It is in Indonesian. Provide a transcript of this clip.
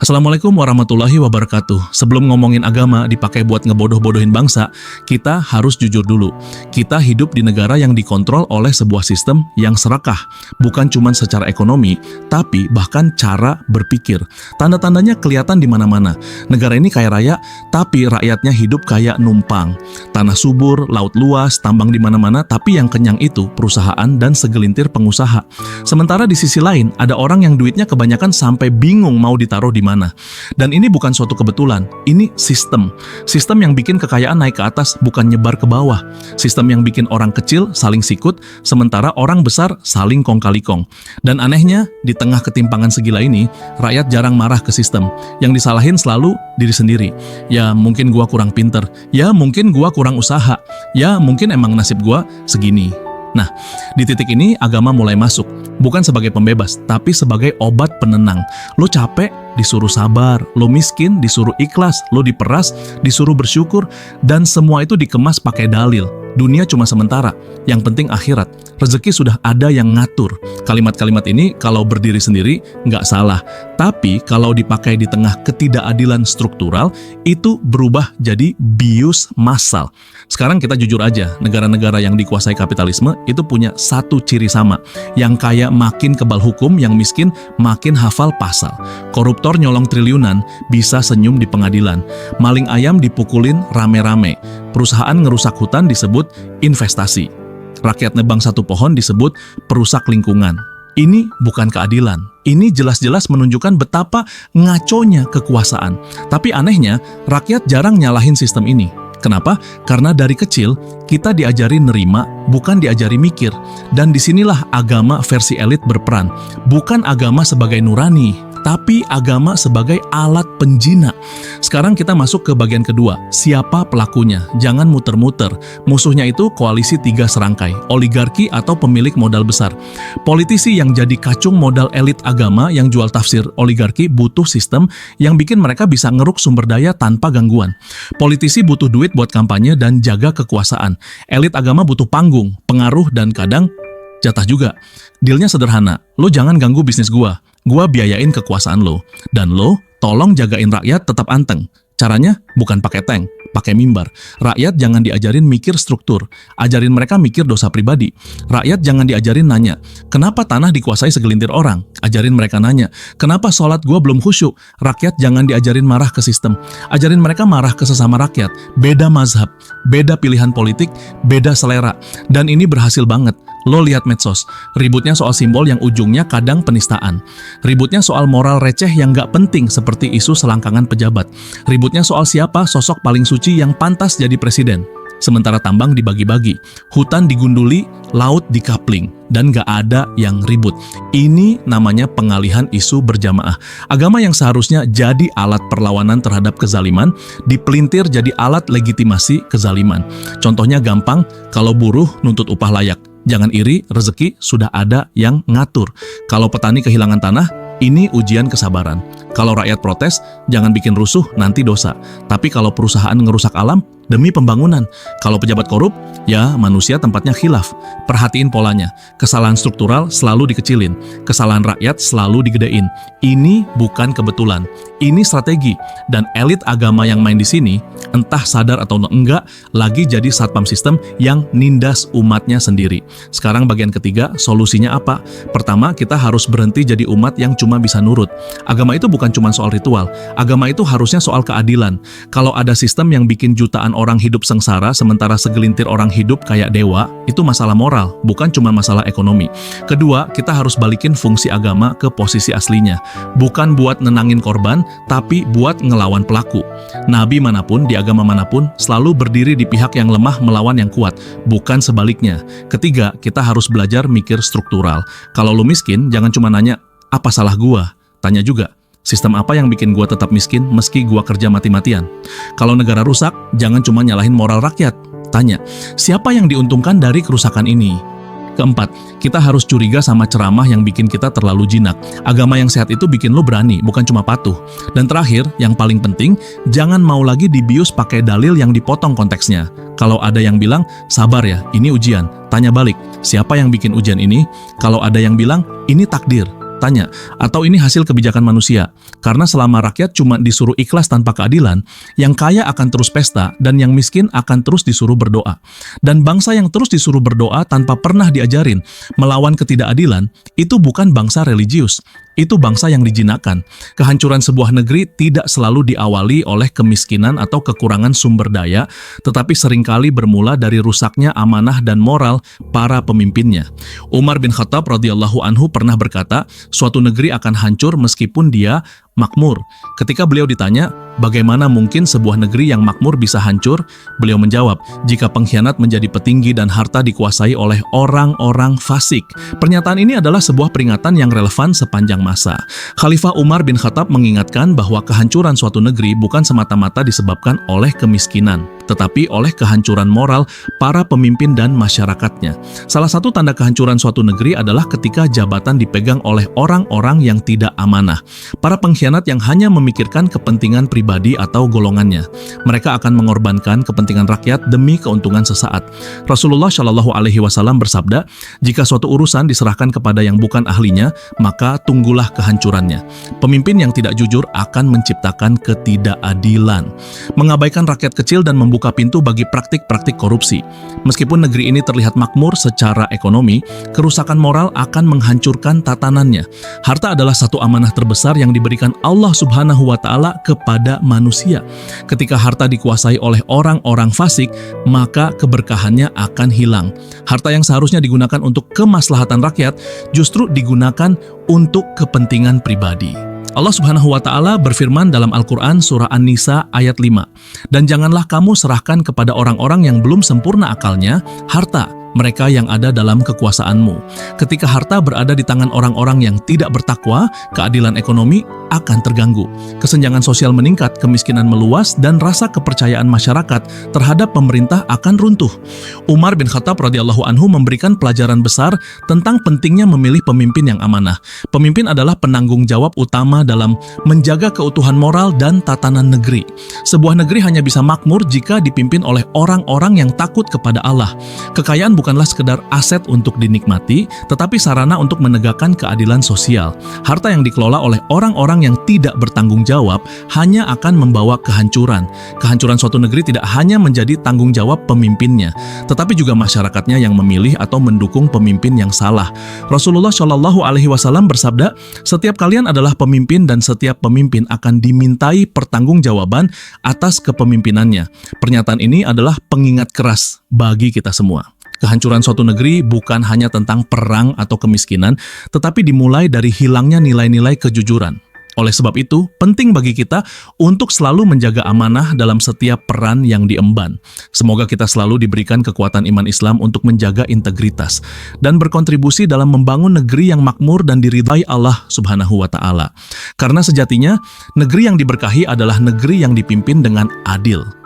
Assalamualaikum warahmatullahi wabarakatuh. Sebelum ngomongin agama dipakai buat ngebodoh-bodohin bangsa, kita harus jujur dulu. Kita hidup di negara yang dikontrol oleh sebuah sistem yang serakah. Bukan cuma secara ekonomi, tapi bahkan cara berpikir. Tanda-tandanya kelihatan di mana-mana. Negara ini kaya raya, tapi rakyatnya hidup kayak numpang. Tanah subur, laut luas, tambang di mana-mana, tapi yang kenyang itu perusahaan dan segelintir pengusaha. Sementara di sisi lain, ada orang yang duitnya kebanyakan sampai bingung mau ditaruh di mana. Dan ini bukan suatu kebetulan, ini sistem. Sistem yang bikin kekayaan naik ke atas, bukan nyebar ke bawah. Sistem yang bikin orang kecil saling sikut, sementara orang besar saling kong-kali-kong. Dan anehnya, di tengah ketimpangan segila ini, rakyat jarang marah ke sistem. Yang disalahin selalu diri sendiri. Ya mungkin gua kurang pinter, ya mungkin gua kurang usaha, ya mungkin emang nasib gua segini. Nah, di titik ini agama mulai masuk, bukan sebagai pembebas, tapi sebagai obat penenang. Lo capek, disuruh sabar, lo miskin, disuruh ikhlas, lo diperas, disuruh bersyukur, dan semua itu dikemas pakai dalil. Dunia cuma sementara, yang penting akhirat. Rezeki sudah ada yang ngatur. Kalimat-kalimat ini kalau berdiri sendiri nggak salah, tapi kalau dipakai di tengah ketidakadilan struktural, itu berubah jadi bius massal. Sekarang kita jujur aja, negara-negara yang dikuasai kapitalisme itu punya satu ciri sama. Yang kaya makin kebal hukum, yang miskin makin hafal pasal. Koruptor nyolong triliunan bisa senyum di pengadilan. Maling ayam dipukulin rame-rame. Perusahaan ngerusak hutan disebut investasi. Rakyat nebang satu pohon disebut perusak lingkungan. Ini bukan keadilan. Ini jelas-jelas menunjukkan betapa ngaconya kekuasaan. Tapi anehnya, rakyat jarang nyalahin sistem ini. Kenapa? Karena dari kecil kita diajari nerima, bukan diajari mikir. Dan disinilah agama versi elit berperan. Bukan agama sebagai nurani, tapi agama sebagai alat penjina. Sekarang kita masuk ke bagian kedua. Siapa pelakunya? Jangan muter-muter. Musuhnya itu koalisi tiga serangkai, oligarki atau pemilik modal besar. Politisi yang jadi kacung modal elit agama yang jual tafsir oligarki butuh sistem yang bikin mereka bisa ngeruk sumber daya tanpa gangguan. Politisi butuh duit buat kampanye dan jaga kekuasaan. Elit agama butuh panggung, pengaruh, dan kadang jatah juga. Dealnya sederhana, lo jangan ganggu bisnis gua biayain kekuasaan lo. Dan lo tolong jagain rakyat tetap anteng. Caranya bukan pakai tank, pakai mimbar. Rakyat jangan diajarin mikir struktur, ajarin mereka mikir dosa pribadi. Rakyat jangan diajarin nanya, kenapa tanah dikuasai segelintir orang? Ajarin mereka nanya, kenapa sholat gua belum khusyuk? Rakyat jangan diajarin marah ke sistem, ajarin mereka marah ke sesama rakyat. Beda mazhab, beda pilihan politik, beda selera. Dan ini berhasil banget. Lo lihat medsos, ributnya soal simbol yang ujungnya kadang penistaan. Ributnya soal moral receh yang gak penting seperti isu selangkangan pejabat. Ributnya soal siapa sosok paling suci yang pantas jadi presiden. Sementara tambang dibagi-bagi, hutan digunduli, laut dikapling, dan gak ada yang ribut. Ini namanya pengalihan isu berjamaah. Agama yang seharusnya jadi alat perlawanan terhadap kezaliman, dipelintir jadi alat legitimasi kezaliman. Contohnya gampang, kalau buruh nuntut upah layak. Jangan iri, rezeki sudah ada yang ngatur. Kalau petani kehilangan tanah, ini ujian kesabaran. Kalau rakyat protes, jangan bikin rusuh, nanti dosa. Tapi kalau perusahaan ngerusak alam, demi pembangunan. Kalau pejabat korup, ya manusia tempatnya khilaf. Perhatiin polanya. Kesalahan struktural selalu dikecilin. Kesalahan rakyat selalu digedein. Ini bukan kebetulan. Ini strategi. Dan elit agama yang main di sini, entah sadar atau enggak, lagi jadi satpam sistem yang nindas umatnya sendiri. Sekarang bagian ketiga, solusinya apa? Pertama, kita harus berhenti jadi umat yang cuma bisa nurut. Agama itu bukan cuma soal ritual. Agama itu harusnya soal keadilan. Kalau ada sistem yang bikin jutaan orang hidup sengsara sementara segelintir orang hidup kayak dewa, itu masalah moral, bukan cuma masalah ekonomi. Kedua, kita harus balikin fungsi agama ke posisi aslinya. Bukan buat nenangin korban, tapi buat ngelawan pelaku. Nabi manapun, di agama manapun, selalu berdiri di pihak yang lemah melawan yang kuat, bukan sebaliknya. Ketiga, kita harus belajar mikir struktural. Kalau lu miskin, jangan cuma nanya, apa salah gua? Tanya juga, sistem apa yang bikin gua tetap miskin meski gua kerja mati-matian? Kalau negara rusak, jangan cuma nyalahin moral rakyat. Tanya, siapa yang diuntungkan dari kerusakan ini? Keempat, kita harus curiga sama ceramah yang bikin kita terlalu jinak. Agama yang sehat itu bikin lo berani, bukan cuma patuh. Dan terakhir, yang paling penting, jangan mau lagi dibius pakai dalil yang dipotong konteksnya. Kalau ada yang bilang, sabar ya, ini ujian. Tanya balik, siapa yang bikin ujian ini? Kalau ada yang bilang, ini takdir. tanya, atau ini hasil kebijakan manusia? Karena selama rakyat cuma disuruh ikhlas tanpa keadilan, yang kaya akan terus pesta dan yang miskin akan terus disuruh berdoa. Dan bangsa yang terus disuruh berdoa tanpa pernah diajarin melawan ketidakadilan, itu bukan bangsa religius. Itu bangsa yang dijinakkan. Kehancuran sebuah negeri tidak selalu diawali oleh kemiskinan atau kekurangan sumber daya, tetapi seringkali bermula dari rusaknya amanah dan moral para pemimpinnya. Umar bin Khattab radhiyallahu anhu pernah berkata, suatu negeri akan hancur meskipun dia makmur. Ketika beliau ditanya, bagaimana mungkin sebuah negeri yang makmur bisa hancur? Beliau menjawab, jika pengkhianat menjadi petinggi dan harta dikuasai oleh orang-orang fasik. Pernyataan ini adalah sebuah peringatan yang relevan sepanjang masa. Khalifah Umar bin Khattab mengingatkan bahwa kehancuran suatu negeri bukan semata-mata disebabkan oleh kemiskinan, tetapi oleh kehancuran moral para pemimpin dan masyarakatnya. Salah satu tanda kehancuran suatu negeri adalah ketika jabatan dipegang oleh orang-orang yang tidak amanah. Para pengkhianat yang hanya memikirkan kepentingan pribadi atau golongannya. Mereka akan mengorbankan kepentingan rakyat demi keuntungan sesaat. Rasulullah Shallallahu Alaihi Wasallam bersabda, jika suatu urusan diserahkan kepada yang bukan ahlinya, maka tunggulah kehancurannya. Pemimpin yang tidak jujur akan menciptakan ketidakadilan, mengabaikan rakyat kecil dan membuka pintu bagi praktik-praktik korupsi. Meskipun negeri ini terlihat makmur secara ekonomi, kerusakan moral akan menghancurkan tatanannya. Harta adalah satu amanah terbesar yang diberikan Allah Subhanahu wa Ta'ala kepada manusia. Ketika harta dikuasai oleh orang-orang fasik, maka keberkahannya akan hilang. Harta yang seharusnya digunakan untuk kemaslahatan rakyat justru digunakan untuk kepentingan pribadi. Allah Subhanahu wa Ta'ala berfirman dalam Al-Quran surah An-Nisa ayat 5, dan janganlah kamu serahkan kepada orang-orang yang belum sempurna akalnya harta mereka yang ada dalam kekuasaanmu. Ketika harta berada di tangan orang-orang yang tidak bertakwa, keadilan ekonomi akan terganggu. Kesenjangan sosial meningkat, kemiskinan meluas, dan rasa kepercayaan masyarakat terhadap pemerintah akan runtuh. Umar bin Khattab radhiyallahu anhu memberikan pelajaran besar tentang pentingnya memilih pemimpin yang amanah. Pemimpin adalah penanggung jawab utama dalam menjaga keutuhan moral dan tatanan negeri. Sebuah negeri hanya bisa makmur jika dipimpin oleh orang-orang yang takut kepada Allah. Kekayaan bukanlah sekedar aset untuk dinikmati, tetapi sarana untuk menegakkan keadilan sosial. Harta yang dikelola oleh orang-orang yang tidak bertanggung jawab hanya akan membawa kehancuran. Kehancuran suatu negeri tidak hanya menjadi tanggung jawab pemimpinnya, tetapi juga masyarakatnya yang memilih atau mendukung pemimpin yang salah. Rasulullah Shallallahu Alaihi Wasallam bersabda, setiap kalian adalah pemimpin dan setiap pemimpin akan dimintai pertanggungjawaban atas kepemimpinannya. Pernyataan ini adalah pengingat keras bagi kita semua. Kehancuran suatu negeri bukan hanya tentang perang atau kemiskinan, tetapi dimulai dari hilangnya nilai-nilai kejujuran. Oleh sebab itu, penting bagi kita untuk selalu menjaga amanah dalam setiap peran yang diemban. Semoga kita selalu diberikan kekuatan iman Islam untuk menjaga integritas dan berkontribusi dalam membangun negeri yang makmur dan diridhai Allah Subhanahu wa Ta'ala. Karena sejatinya, negeri yang diberkahi adalah negeri yang dipimpin dengan adil.